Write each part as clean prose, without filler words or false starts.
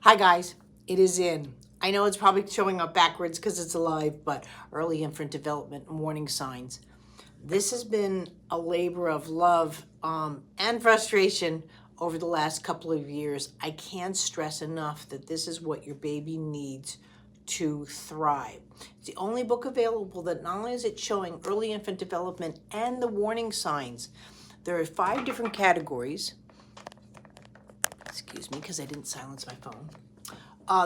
Hi guys, it is in. I know it's probably showing up backwards because it's alive, but early infant development and warning signs. This has been a labor of love and frustration over the last couple of years. I can't stress enough that this is what your baby needs to thrive. It's the only book available that not only is it showing early infant development and the warning signs. There are 5 different categories. Excuse me, because I didn't silence my phone.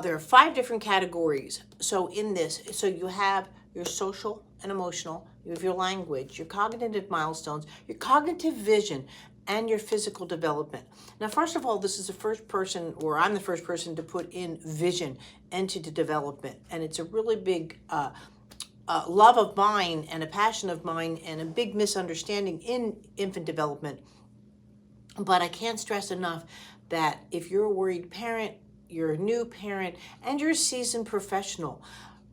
There are 5 different categories. So in this, so you have your social and emotional, you have your language, your cognitive milestones, your cognitive vision, and your physical development. Now, first of all, this is the first person, or I'm the first person to put in vision into the development. And it's a really big love of mine and a passion of mine and a big misunderstanding in infant development. But I can't stress enough that if you're a worried parent, you're a new parent, and you're a seasoned professional,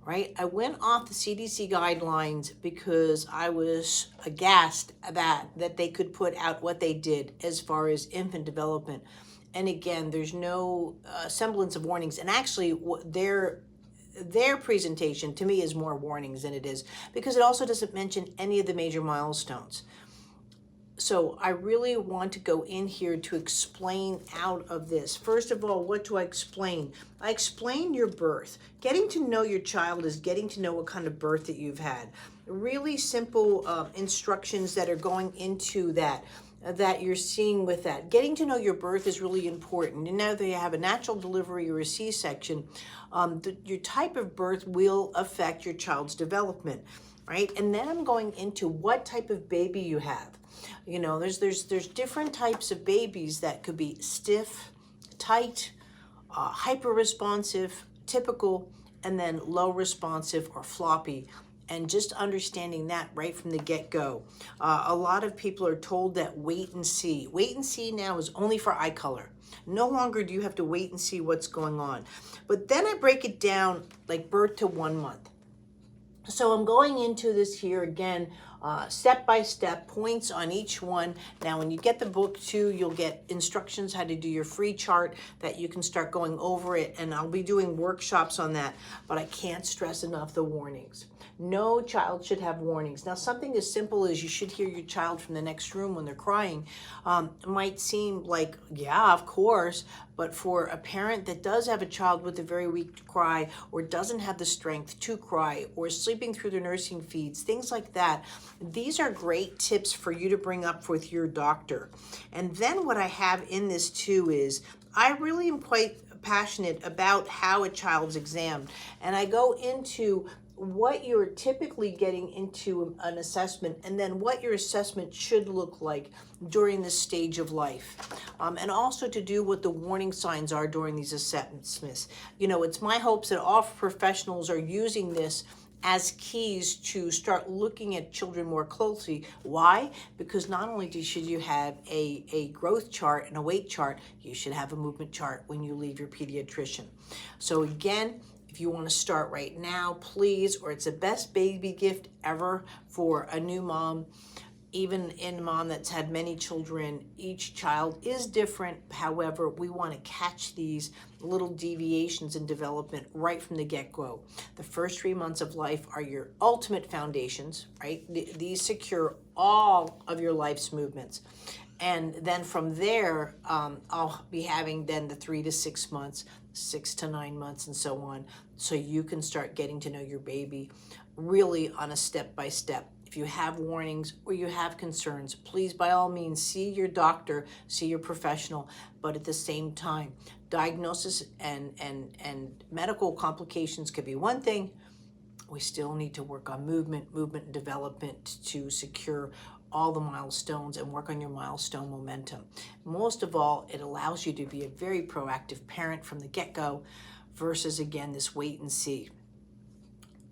right? I went off the CDC guidelines because I was aghast that they could put out what they did as far as infant development. And again, there's no semblance of warnings. And actually, their presentation to me is more warnings than it is, because it also doesn't mention any of the major milestones. So I really want to go in here to explain out of this. First of all, what do I explain? I explain your birth. Getting to know your child is getting to know what kind of birth that you've had. Really simple instructions that are going into that you're seeing with that. Getting to know your birth is really important. And now that you have a natural delivery or a C-section, your type of birth will affect your child's development, right? And then I'm going into what type of baby you have. You know, there's different types of babies that could be stiff, tight, hyper responsive, typical, and then low responsive or floppy. And just understanding that right from the get-go. A lot of people are told that wait and see. Wait and see now is only for eye color. No longer do you have to wait and see what's going on. But then I break it down like birth to 1 month. So I'm going into this here again, step by step, points on each one. Now, when you get the book too, you'll get instructions how to do your free chart that you can start going over it. And I'll be doing workshops on that, but I can't stress enough the warnings. No child should have warnings. Now, something as simple as you should hear your child from the next room when they're crying might seem like, yeah, of course, but for a parent that does have a child with a very weak cry, or doesn't have the strength to cry, or sleeping through their nursing feeds, things like that, these are great tips for you to bring up with your doctor. And then what I have in this too is, I really am quite passionate about how a child's examined. And I go into what you're typically getting into an assessment, and then what your assessment should look like during this stage of life. And also to do what the warning signs are during these assessments. You know, it's my hopes that all professionals are using this as keys to start looking at children more closely. Why? Because not only should you have a growth chart and a weight chart, you should have a movement chart when you leave your pediatrician. So again, if you want to start right now, please, or it's the best baby gift ever for a new mom. Even in a mom that's had many children, each child is different. However, we want to catch these little deviations in development right from the get-go. The first 3 months of life are your ultimate foundations, right? These secure all of your life's movements. And then from there, I'll be having then the 3 to 6 months, 6 to 9 months, and so on. So you can start getting to know your baby really on a step-by-step. If you have warnings or you have concerns, please, by all means, see your doctor, see your professional. But at the same time, diagnosis and medical complications could be one thing. We still need to work on movement and development to secure all the milestones and work on your milestone momentum. Most of all, it allows you to be a very proactive parent from the get-go versus, again, this wait and see.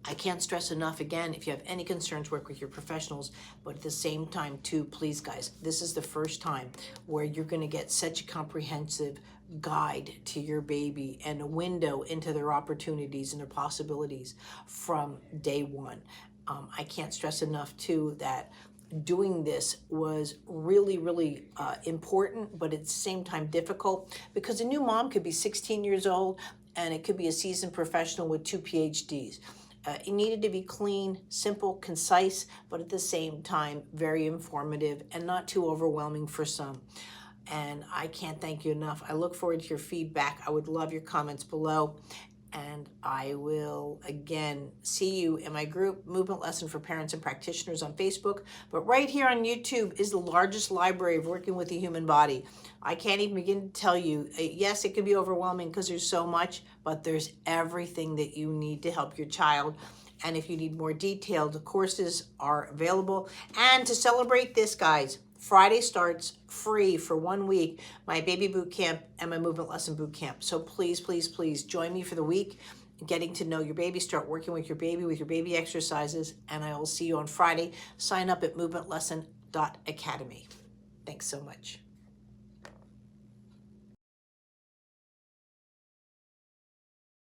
I can't stress enough, again, if you have any concerns, work with your professionals, but at the same time too, please guys, this is the first time where you're gonna get such a comprehensive guide to your baby and a window into their opportunities and their possibilities from day one. I can't stress enough too that doing this was really, really important, but at the same time difficult, because a new mom could be 16 years old and it could be a seasoned professional with 2 PhDs. It needed to be clean, simple, concise, but at the same time very informative and not too overwhelming for some. And I can't thank you enough. I look forward to your feedback. I would love your comments below. And I will again see you in my group, Movement Lesson for Parents and Practitioners, on Facebook. But right here on YouTube is the largest library of working with the human body. I can't even begin to tell you. Yes, it can be overwhelming because there's so much, but there's everything that you need to help your child. And if you need more detailed courses are available. And to celebrate this, guys, Friday starts free for 1 week, my baby boot camp and my movement lesson boot camp. So please, please, please join me for the week, getting to know your baby, start working with your baby exercises, and I will see you on Friday. Sign up at movementlesson.academy. Thanks so much.